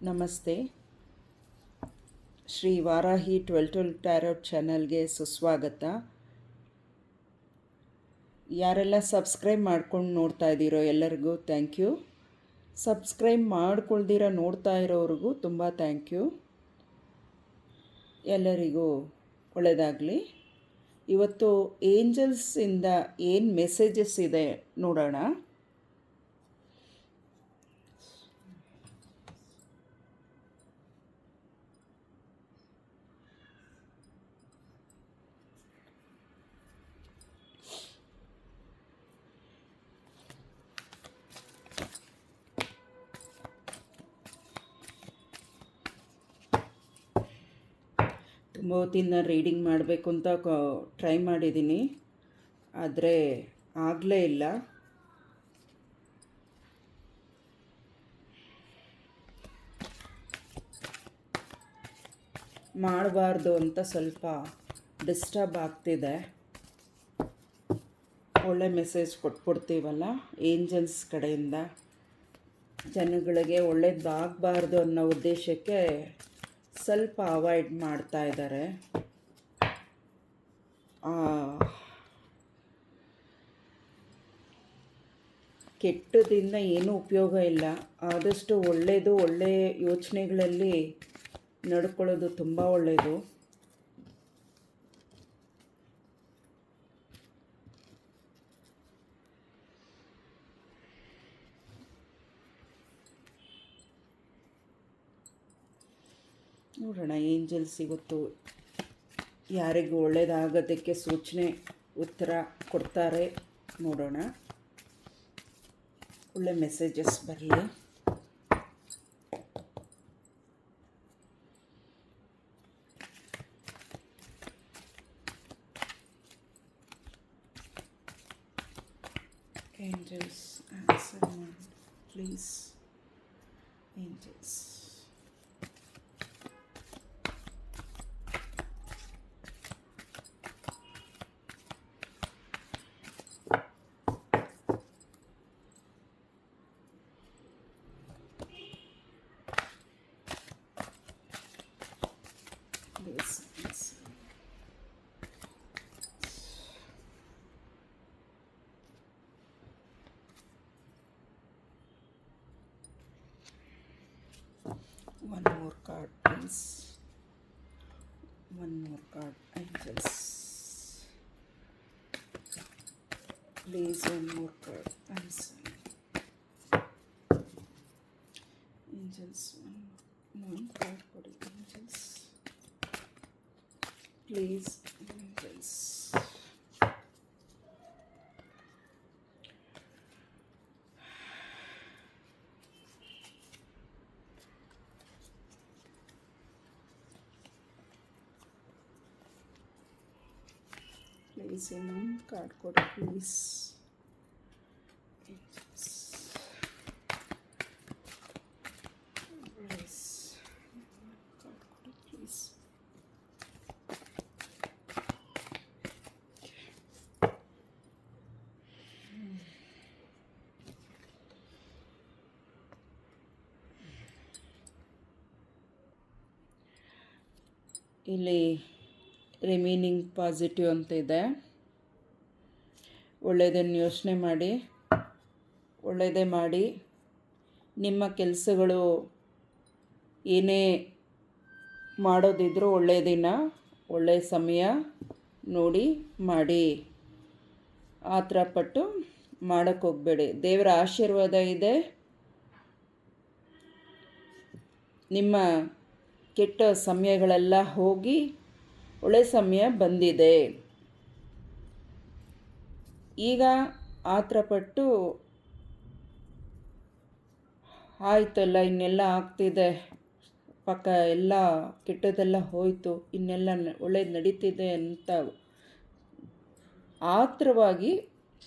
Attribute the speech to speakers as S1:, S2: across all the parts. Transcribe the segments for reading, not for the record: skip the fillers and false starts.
S1: ನಮಸ್ತೆ. ಶ್ರೀ ವಾರಾಹಿ 12 ಟ್ಯಾರೋಟ್ ಚಾನಲ್ಗೆ ಸುಸ್ವಾಗತ. ಯಾರೆಲ್ಲ ಸಬ್ಸ್ಕ್ರೈಬ್ ಮಾಡ್ಕೊಂಡು ನೋಡ್ತಾ ಇದ್ದೀರೋ ಎಲ್ಲರಿಗೂ ಥ್ಯಾಂಕ್ ಯು. ಸಬ್ಸ್ಕ್ರೈಬ್ ಮಾಡ್ಕೊಳ್ದಿರ ನೋಡ್ತಾ ಇರೋರಿಗೂ ತುಂಬ ಥ್ಯಾಂಕ್ ಯು. ಎಲ್ಲರಿಗೂ ಒಳ್ಳೆಯದಾಗಲಿ. ಇವತ್ತು ಏಂಜಲ್ಸಿಂದ ಏನು ಮೆಸೇಜಸ್ ಇದೆ ನೋಡೋಣ. ತುಂಬ ಹೊತ್ತಿಂದ ರೀಡಿಂಗ್ ಮಾಡಬೇಕು ಅಂತ ಟ್ರೈ ಮಾಡಿದ್ದೀನಿ, ಆದರೆ ಆಗಲೇ ಇಲ್ಲ. ಮಾಡಬಾರ್ದು ಅಂತ ಸ್ವಲ್ಪ ಡಿಸ್ಟರ್ಬ್ ಆಗ್ತಿದೆ. ಒಳ್ಳೆ ಮೆಸೇಜ್ ಕೊಟ್ಬಿಡ್ತೀವಲ್ಲ ಏಂಜಲ್ಸ್ ಕಡೆಯಿಂದ, ಜನಗಳಿಗೆ ಒಳ್ಳೇದಾಗಬಾರ್ದು ಅನ್ನೋ ಉದ್ದೇಶಕ್ಕೆ ಸ್ವಲ್ಪ ಅವಾಯ್ಡ್ ಮಾಡ್ತಾ ಇದ್ದಾರೆ. ಕೆಟ್ಟದಿಂದ ಏನೂ ಉಪಯೋಗ ಇಲ್ಲ. ಆದಷ್ಟು ಒಳ್ಳೆಯ ಯೋಚನೆಗಳಲ್ಲಿ ನಡ್ಕೊಳ್ಳೋದು ತುಂಬ ಒಳ್ಳೆಯದು. ನೋಡೋಣ ಏಂಜಲ್ಸ್ ಇವತ್ತು ಯಾರಿಗೂ ಒಳ್ಳೆಯದಾಗೋದಕ್ಕೆ ಸೂಚನೆ ಉತ್ತರ ಕೊಡ್ತಾರೆ. ನೋಡೋಣ, ಒಳ್ಳೆ ಮೆಸೇಜಸ್ ಬರಲಿ. Angels answer please. Angels one more card please. One more card, angels please. One more card, answer. Angels, one card for the angels please. Angels, please one card code please. Angels, please card code please. ಇಲ್ಲಿ remaining positive ಅಂತ ಇದೆ. ಒಳ್ಳೆಯದನ್ನು ಯೋಚನೆ ಮಾಡಿ, ಒಳ್ಳೆಯದೇ ಮಾಡಿ. ನಿಮ್ಮ ಕೆಲಸಗಳು ಏನೇ ಮಾಡೋದಿದ್ರೂ ಒಳ್ಳೆಯ ದಿನ, ಒಳ್ಳೆಯ ಸಮಯ ನೋಡಿ ಮಾಡಿ. ಆತರ ಪಟ್ಟು ಮಾಡೋಕ್ಕೆ ಹೋಗಬೇಡಿ. ದೇವರ ಆಶೀರ್ವಾದ ಇದೆ. ನಿಮ್ಮ ಕೆಟ್ಟ ಸಮಯಗಳೆಲ್ಲ ಹೋಗಿ ಒಳ್ಳೆಯ ಸಮಯ ಬಂದಿದೆ. ಈಗ ಆತರಪಟ್ಟು ಆಯ್ತಲ್ಲ, ಇನ್ನೆಲ್ಲ ಆಗ್ತಿದೆ, ಪಕ್ಕ ಎಲ್ಲ ಕೆಟ್ಟದೆಲ್ಲ ಹೋಯಿತು, ಇನ್ನೆಲ್ಲ ಒಳ್ಳೇದು ನಡೀತಿದೆ ಅಂತ ಆತರವಾಗಿ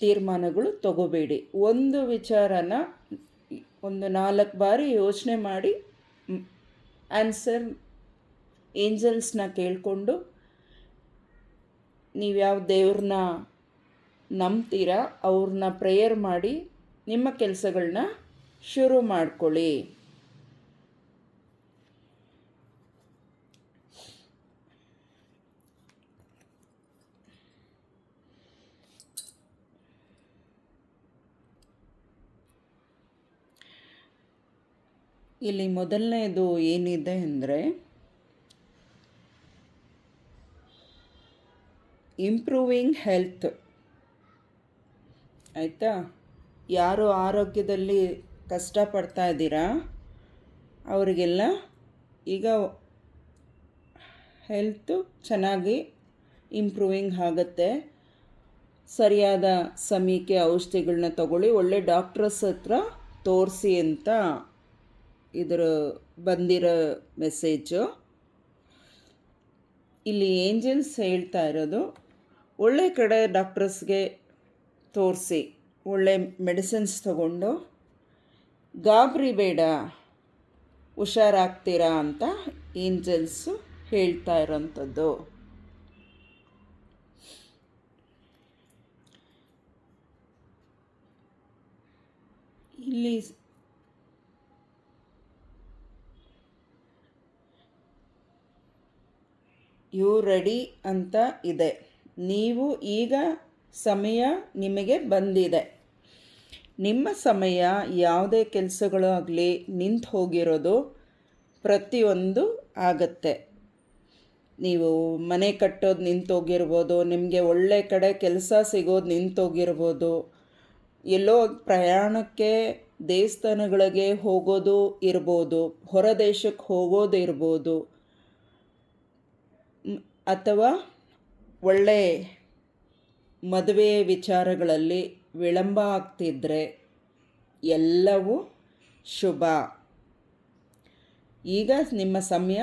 S1: ತೀರ್ಮಾನಗಳು ತಗೋಬೇಡಿ. ಒಂದು ವಿಚಾರನ ಒಂದು 4 ಬಾರಿ ಯೋಚನೆ ಮಾಡಿ ಆನ್ಸರ್ ಏಂಜಲ್ಸ್ನ ಕೇಳಿಕೊಂಡು ನೀವು ಯಾವ ದೇವ್ರನ್ನ ನಂಬ್ತೀರಾ ಅವ್ರನ್ನ ಪ್ರೇಯರ್ ಮಾಡಿ ನಿಮ್ಮ ಕೆಲಸಗಳನ್ನ ಶುರು ಮಾಡ್ಕೊಳ್ಳಿ. ಇಲ್ಲಿ ಮೊದಲನೇದು ಏನಿದೆ ಅಂದರೆ ಇಂಪ್ರೂವಿಂಗ್ ಹೆಲ್ತ್. ಆಯಿತಾ? ಯಾರು ಆರೋಗ್ಯದಲ್ಲಿ ಕಷ್ಟಪಡ್ತಾ ಇದ್ದೀರಾ ಅವರಿಗೆಲ್ಲ ಈಗ ಹೆಲ್ತು ಚೆನ್ನಾಗಿ ಇಂಪ್ರೂವಿಂಗ್ ಆಗುತ್ತೆ. ಸರಿಯಾದ ಸಮಯಕ್ಕೆ ಔಷಧಿಗಳನ್ನ ತಗೊಳ್ಳಿ, ಒಳ್ಳೆ ಡಾಕ್ಟ್ರಸ್ ಹತ್ರ ತೋರಿಸಿ ಅಂತ ಇದರ ಬಂದಿರೋ ಮೆಸೇಜು. ಇಲ್ಲಿ ಏಂಜಲ್ಸ್ ಹೇಳ್ತಾ ಇರೋದು, ಒಳ್ಳೆ ಕಡೆ ಡಾಕ್ಟ್ರಸ್ಗೆ ತೋರಿಸಿ, ಒಳ್ಳೆ ಮೆಡಿಸಿನ್ಸ್ ತಗೊಂಡು ಗಾಬರಿ ಬೇಡ, ಹುಷಾರಾಗ್ತೀರಾ ಅಂತ ಏಂಜಲ್ಸು ಹೇಳ್ತಾ ಇರೋಂಥದ್ದು. ಇಲ್ಲಿ ಯು ರೆಡಿ ಅಂತ ಇದೆ. ನೀವು ಈಗ ಸಮಯ ನಿಮಗೆ ಬಂದಿದೆ. ನಿಮ್ಮ ಸಮಯ ಯಾವುದೇ ಕೆಲಸಗಳು ಆಗಲಿ ನಿಂತು ಹೋಗಿರೋದು ಪ್ರತಿಯೊಂದು ಆಗತ್ತೆ. ನೀವು ಮನೆ ಕಟ್ಟೋದು ನಿಂತೋಗಿರ್ಬೋದು, ನಿಮಗೆ ಒಳ್ಳೆ ಕಡೆ ಕೆಲಸ ಸಿಗೋದು ನಿಂತೋಗಿರ್ಬೋದು, ಎಲ್ಲೋ ಪ್ರಯಾಣಕ್ಕೆ ದೇವಸ್ಥಾನಗಳಿಗೆ ಹೋಗೋದು ಇರ್ಬೋದು, ಹೊರ ದೇಶಕ್ಕೆ ಹೋಗೋದು ಇರ್ಬೋದು, ಅಥವಾ ಒಳ್ಳೆ ಮದುವೆ ವಿಚಾರಗಳಲ್ಲಿ ವಿಳಂಬ ಆಗ್ತಿದ್ರೆ ಎಲ್ಲವೂ ಶುಭ. ಈಗ ನಿಮ್ಮ ಸಮಯ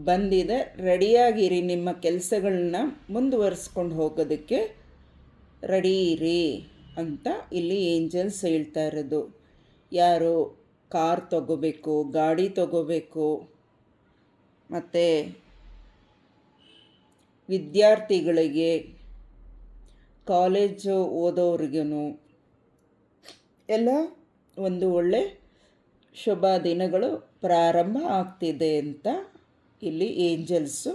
S1: ಬಂದಿದೆ, ರೆಡಿಯಾಗಿರಿ. ನಿಮ್ಮ ಕೆಲಸಗಳನ್ನ ಮುಂದುವರಿಸ್ಕೊಂಡು ಹೋಗೋದಕ್ಕೆ ರೆಡಿ ಇರಿ ಅಂತ ಇಲ್ಲಿ ಏಂಜಲ್ಸ್ ಹೇಳ್ತಾ ಇರೋದು. ಯಾರು ಕಾರ್ ತಗೋಬೇಕು, ಗಾಡಿ ತಗೋಬೇಕು, ಮತ್ತು ವಿದ್ಯಾರ್ಥಿಗಳಿಗೆ, ಕಾಲೇಜು ಓದೋರಿಗೂ ಎಲ್ಲ ಒಂದು ಒಳ್ಳೆ ಶುಭ ದಿನಗಳು ಪ್ರಾರಂಭ ಆಗ್ತಿದೆ ಅಂತ ಇಲ್ಲಿ ಏಂಜಲ್ಸು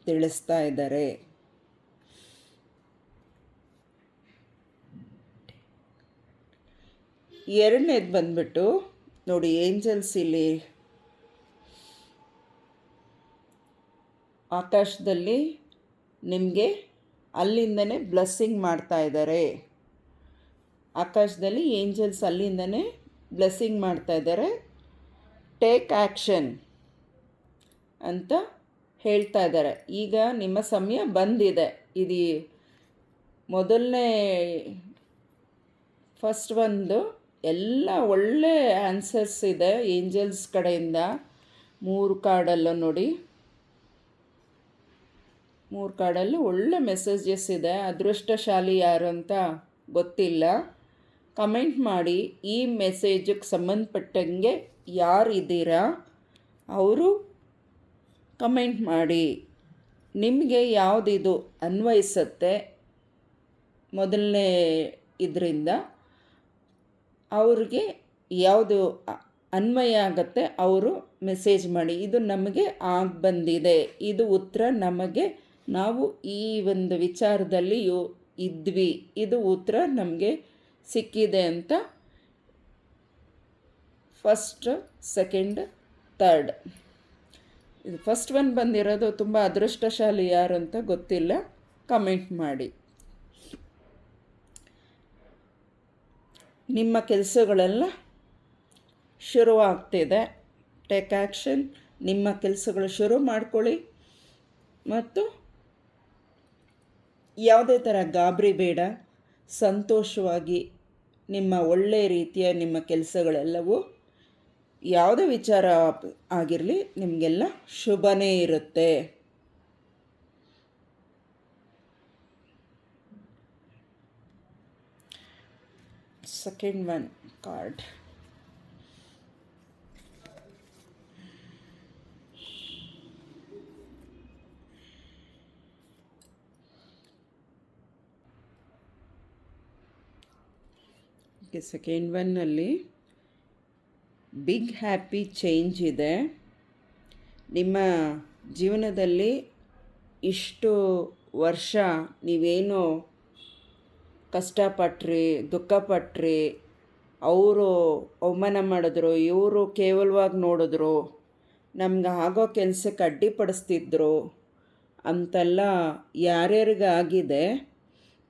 S1: ತಿಳಿಸ್ತಾ ಇದ್ದಾರೆ. ಎರಡನೇದು ಬಂದ್ಬಿಟ್ಟು ನೋಡಿ, ಏಂಜಲ್ಸ್ ಇಲ್ಲಿ ಆಕಾಶದಲ್ಲಿ ನಿಮಗೆ ಅಲ್ಲಿಂದನೇ ಬ್ಲೆಸ್ಸಿಂಗ್ ಮಾಡ್ತಾ ಇದ್ದಾರೆ. ಆಕಾಶದಲ್ಲಿ ಏಂಜಲ್ಸ್ ಅಲ್ಲಿಂದನೇ ಬ್ಲೆಸ್ಸಿಂಗ್ ಮಾಡ್ತಾ ಇದ್ದಾರೆ. ಟೇಕ್ ಆ್ಯಕ್ಷನ್ ಅಂತ ಹೇಳ್ತಾ ಇದ್ದಾರೆ. ಈಗ ನಿಮ್ಮ ಸಮಯ ಬಂದಿದೆ. ಇದು ಮೊದಲನೇ ಫಸ್ಟ್ ಒಂದು ಎಲ್ಲ ಒಳ್ಳೆ ಆನ್ಸರ್ಸ್ ಇದೆ ಏಂಜಲ್ಸ್ ಕಡೆಯಿಂದ. 3 ಕಾರ್ಡಲ್ಲೂ ನೋಡಿ, 3 ಕಾರ್ಡಲ್ಲೂ ಒಳ್ಳೆ ಮೆಸೇಜಸ್ ಇದೆ. ಅದೃಷ್ಟಶಾಲಿ ಯಾರು ಅಂತ ಗೊತ್ತಿಲ್ಲ, ಕಮೆಂಟ್ ಮಾಡಿ. ಈ ಮೆಸೇಜಿಗೆ ಸಂಬಂಧಪಟ್ಟಂಗೆ ಯಾರಿದ್ದೀರಾ ಅವರು ಕಮೆಂಟ್ ಮಾಡಿ. ನಿಮಗೆ ಯಾವುದಿದು ಅನ್ವಯಿಸುತ್ತೆ ಮೊದಲನೇ ಇದರಿಂದ ಅವ್ರಿಗೆ ಯಾವುದು ಅನ್ವಯ ಆಗತ್ತೆ ಅವರು ಮೆಸೇಜ್ ಮಾಡಿ. ಇದು ನಮಗೆ ಆಗಿ ಬಂದಿದೆ, ಇದು ಉತ್ತರ ನಮಗೆ, ನಾವು ಈ ಒಂದು ವಿಚಾರದಲ್ಲಿ ಇದ್ವಿ, ಇದು ಉತ್ತರ ನಮಗೆ ಸಿಕ್ಕಿದೆ ಅಂತ ಫಸ್ಟ್, ಸೆಕೆಂಡ್, ಥರ್ಡ್. ಇದು ಫಸ್ಟ್ ಒನ್ ಬಂದಿರೋದು. ತುಂಬ ಅದೃಷ್ಟಶಾಲಿ ಯಾರು ಅಂತ ಗೊತ್ತಿಲ್ಲ, ಕಮೆಂಟ್ ಮಾಡಿ. ನಿಮ್ಮ ಕೆಲಸಗಳೆಲ್ಲ ಶುರುವಾಗ್ತಿದೆ. Take action. ನಿಮ್ಮ ಕೆಲಸಗಳು ಶುರು ಮಾಡ್ಕೊಳ್ಳಿ ಮತ್ತು ಯಾವುದೇ ಥರ ಗಾಬರಿ ಬೇಡ, ಸಂತೋಷವಾಗಿ ನಿಮ್ಮ ಒಳ್ಳೆಯ ರೀತಿಯ ನಿಮ್ಮ ಕೆಲಸಗಳೆಲ್ಲವೂ ಯಾವುದೇ ವಿಚಾರ ಆಗಿರಲಿ ನಿಮಗೆಲ್ಲ ಶುಭನೇ ಇರುತ್ತೆ. Second one card. ಸೆಕೆಂಡ್ ಒನ್ನಲ್ಲಿ ಬಿಗ್ ಹ್ಯಾಪಿ ಚೇಂಜ್ ಇದೆ. ನಿಮ್ಮ ಜೀವನದಲ್ಲಿ ಇಷ್ಟು ವರ್ಷ ನೀವೇನು ಕಷ್ಟಪಟ್ರಿ, ದುಃಖಪಟ್ರಿ, ಅವರು ಅವಮಾನ ಮಾಡಿದ್ರು, ಇವರು ಕೇವಲವಾಗಿ ನೋಡಿದ್ರು, ನಮ್ಗೆ ಆಗೋ ಕೆಲಸಕ್ಕೆ ಅಡ್ಡಿಪಡಿಸ್ತಿದ್ರು ಅಂತೆಲ್ಲ ಯಾರ್ಯಾರಿಗಾಗಿದೆ.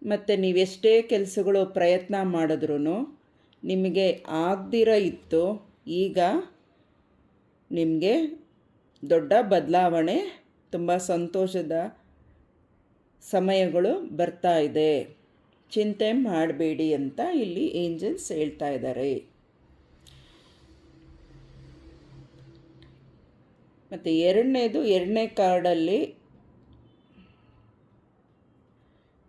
S1: ಮತ್ತು ನೀವೆಷ್ಟೇ ಕೆಲಸಗಳು ಪ್ರಯತ್ನ ಮಾಡಿದ್ರೂ ನಿಮಗೆ ಆಗದಿರ ಇತ್ತು, ಈಗ ನಿಮಗೆ ದೊಡ್ಡ ಬದಲಾವಣೆ, ತುಂಬ ಸಂತೋಷದ ಸಮಯಗಳು ಬರ್ತಾ ಇದೆ, ಚಿಂತೆ ಮಾಡಬೇಡಿ ಅಂತ ಇಲ್ಲಿ ಏಂಜಲ್ಸ್ ಹೇಳ್ತಾ ಇದ್ದಾರೆ. ಮತ್ತು ಎರಡನೇ ಕಾರ್ಡಲ್ಲಿ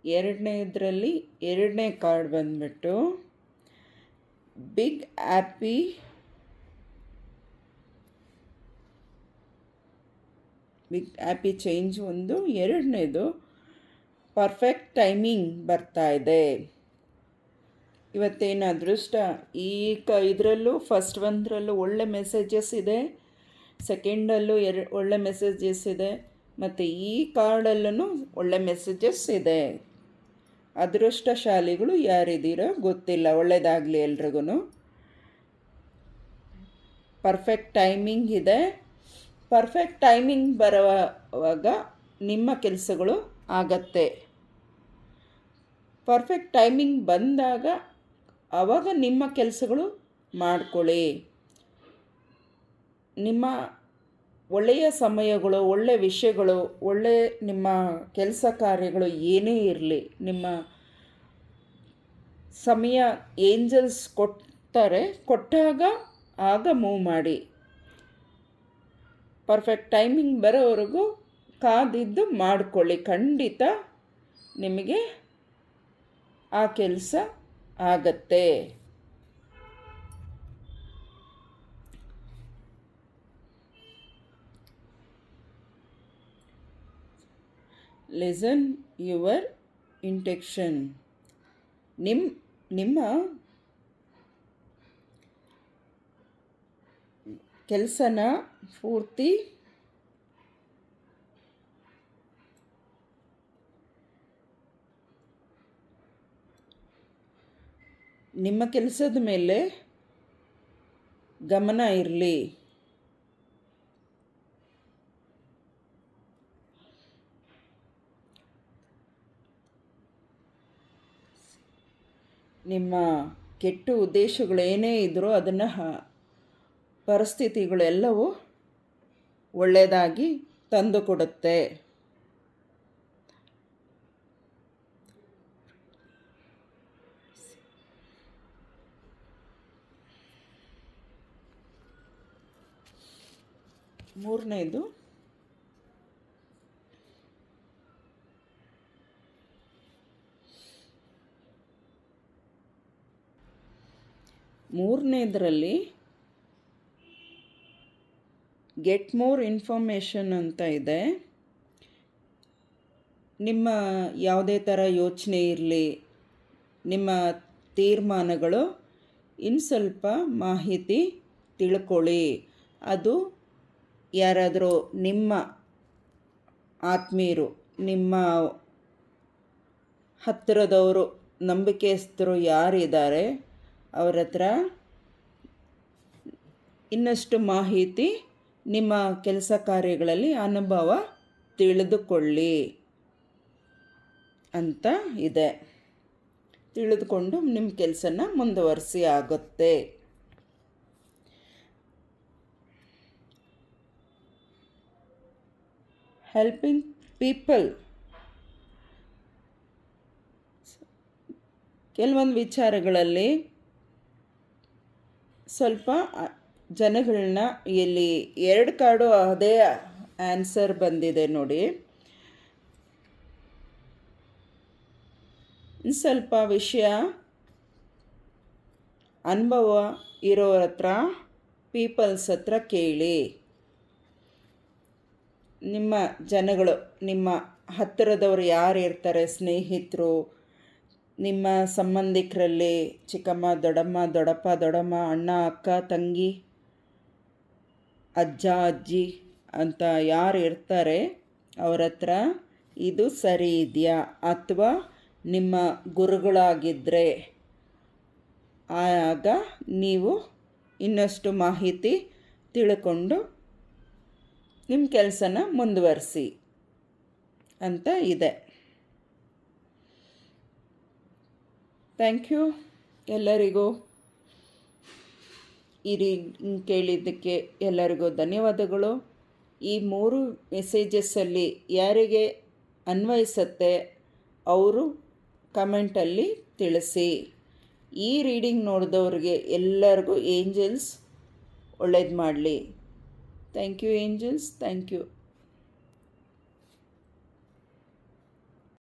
S1: ಎರಡನೇ ಕಾರ್ಡ್ ಬಂದ್ಬಿಟ್ಟು ಬಿಗ್ ಹ್ಯಾಪಿ ಚೇಂಜ್ ಒಂದು. ಎರಡನೇದು ಪರ್ಫೆಕ್ಟ್ ಟೈಮಿಂಗ್ ಬರ್ತಾ ಇದೆ. ಇವತ್ತೇನು ಅದೃಷ್ಟ, ಇದರಲ್ಲೂ ಫಸ್ಟ್ ಒಂದರಲ್ಲೂ ಒಳ್ಳೆ ಮೆಸೇಜಸ್ ಇದೆ, ಸೆಕೆಂಡಲ್ಲೂ ಒಳ್ಳೆ ಮೆಸೇಜಸ್ ಇದೆ, ಮತ್ತು ಈ ಕಾರ್ಡಲ್ಲೂ ಒಳ್ಳೆ ಮೆಸೇಜಸ್ ಇದೆ. ಅದೃಷ್ಟಶಾಲಿಗಳು ಯಾರಿದ್ದೀರೋ ಗೊತ್ತಿಲ್ಲ, ಒಳ್ಳೆಯದಾಗಲಿ ಎಲ್ರಿಗೂ. ಪರ್ಫೆಕ್ಟ್ ಟೈಮಿಂಗ್ ಇದೆ. ಪರ್ಫೆಕ್ಟ್ ಟೈಮಿಂಗ್ ಬರುವಾಗ ನಿಮ್ಮ ಕೆಲಸಗಳು ಆಗತ್ತೆ. ಪರ್ಫೆಕ್ಟ್ ಟೈಮಿಂಗ್ ಬಂದಾಗ ಆವಾಗ ನಿಮ್ಮ ಕೆಲಸಗಳು ಮಾಡ್ಕೊಳ್ಳಿ. ನಿಮ್ಮ ಒಳ್ಳೆಯ ಸಮಯಗಳು, ಒಳ್ಳೆಯ ವಿಷಯಗಳು, ನಿಮ್ಮ ಕೆಲಸ ಕಾರ್ಯಗಳು ಏನೇ ಇರಲಿ, ನಿಮ್ಮ ಸಮಯ ಏಂಜಲ್ಸ್ ಕೊಟ್ಟಾಗ ಆಗ ಮೂವ್ ಮಾಡಿ. ಪರ್ಫೆಕ್ಟ್ ಟೈಮಿಂಗ್ ಬರೋವರೆಗೂ ಕಾದಿದ್ದು ಮಾಡಿಕೊಳ್ಳಿ. ಖಂಡಿತ ನಿಮಗೆ ಆ ಕೆಲಸ ಆಗತ್ತೆ. Listen your intuition. ನಿಮ್ಮ ಕೆಲಸನ ಪೂರ್ತಿ ನಿಮ್ಮ ಕೆಲಸದ ಮೇಲೆ ಗಮನ ಇರಲಿ. ನಿಮ್ಮ ಕೆಟ್ಟ ಉದ್ದೇಶಗಳೇನೇ ಇದ್ದರೂ ಅದನ್ನು ಪರಿಸ್ಥಿತಿಗಳೆಲ್ಲವೂ ಒಳ್ಳೆಯದಾಗಿ ತಂದುಕೊಡುತ್ತೆ. ಮೂರನೇದರಲ್ಲಿ ಗೆಟ್ ಮೋರ್ ಇನ್ಫಾರ್ಮೇಷನ್ ಅಂತ ಇದೆ. ನಿಮ್ಮ ಯಾವುದೇ ಥರ ಯೋಚನೆ ಇರಲಿ, ನಿಮ್ಮ ತೀರ್ಮಾನಗಳು ಇನ್ನು ಸ್ವಲ್ಪ ಮಾಹಿತಿ ತಿಳ್ಕೊಳ್ಳಿ. ಅದು ಯಾರಾದರೂ ನಿಮ್ಮ ಆತ್ಮೀಯರು, ನಿಮ್ಮ ಹತ್ತಿರದವರು, ನಂಬಿಕೆಸ್ತರು ಯಾರಿದ್ದಾರೆ ಅವರ ಹತ್ರ ಇನ್ನಷ್ಟು ಮಾಹಿತಿ, ನಿಮ್ಮ ಕೆಲಸ ಕಾರ್ಯಗಳಲ್ಲಿ ಅನುಭವ ತಿಳಿದುಕೊಳ್ಳಿ ಅಂತ ಇದೆ. ತಿಳಿದುಕೊಂಡು ನಿಮ್ಮ ಕೆಲಸನ ಮುಂದುವರಿಸಿ ಆಗುತ್ತೆ. Helping people. ಕೆಲವೊಂದು ವಿಚಾರಗಳಲ್ಲಿ ಸ್ವಲ್ಪ ಜನಗಳನ್ನ, ಇಲ್ಲಿ 2 ಕಾರ್ಡು ಅದೇ ಆನ್ಸರ್ ಬಂದಿದೆ ನೋಡಿ. ಸ್ವಲ್ಪ ವಿಷಯ ಅನುಭವ ಇರೋರ ಹತ್ರ, ಪೀಪಲ್ಸ್ ಹತ್ರ ಕೇಳಿ. ನಿಮ್ಮ ಜನಗಳು, ನಿಮ್ಮ ಹತ್ತಿರದವರು ಯಾರು ಇರ್ತಾರೆ, ಸ್ನೇಹಿತರು, ನಿಮ್ಮ ಸಂಬಂಧಿಕರಲ್ಲಿ ಚಿಕ್ಕಮ್ಮ, ದೊಡ್ಡಮ್ಮ, ದೊಡ್ಡಪ್ಪ, ದೊಡ್ಡಮ್ಮ, ಅಣ್ಣ, ಅಕ್ಕ, ತಂಗಿ, ಅಜ್ಜ, ಅಜ್ಜಿ ಅಂತ ಯಾರು ಇರ್ತಾರೆ ಅವ್ರ ಹತ್ರ ಇದು ಸರಿ ಇದೆಯಾ, ಅಥವಾ ನಿಮ್ಮ ಗುರುಗಳಾಗಿದ್ದರೆ ಆಗ ನೀವು ಇನ್ನಷ್ಟು ಮಾಹಿತಿ ತಿಳ್ಕೊಂಡು ನಿಮ್ಮ ಕೆಲಸನ ಮುಂದುವರಿಸಿ ಅಂತ ಇದೆ. ಥ್ಯಾಂಕ್ ಯು ಎಲ್ಲರಿಗೂ. ಈ ರೀಡಿಂಗ್ ಕೇಳಿದ್ದಕ್ಕೆ ಎಲ್ಲರಿಗೂ ಧನ್ಯವಾದಗಳು. ಈ 3 ಮೆಸೇಜಸ್ಸಲ್ಲಿ ಯಾರಿಗೆ ಅನ್ವಯಿಸುತ್ತೆ ಅವರು ಕಮೆಂಟಲ್ಲಿ ತಿಳಿಸಿ. ಈ ರೀಡಿಂಗ್ ನೋಡಿದವ್ರಿಗೆ ಎಲ್ಲರಿಗೂ ಏಂಜಲ್ಸ್ ಒಳ್ಳೇದು ಮಾಡಲಿ. Thank you angels, thank you.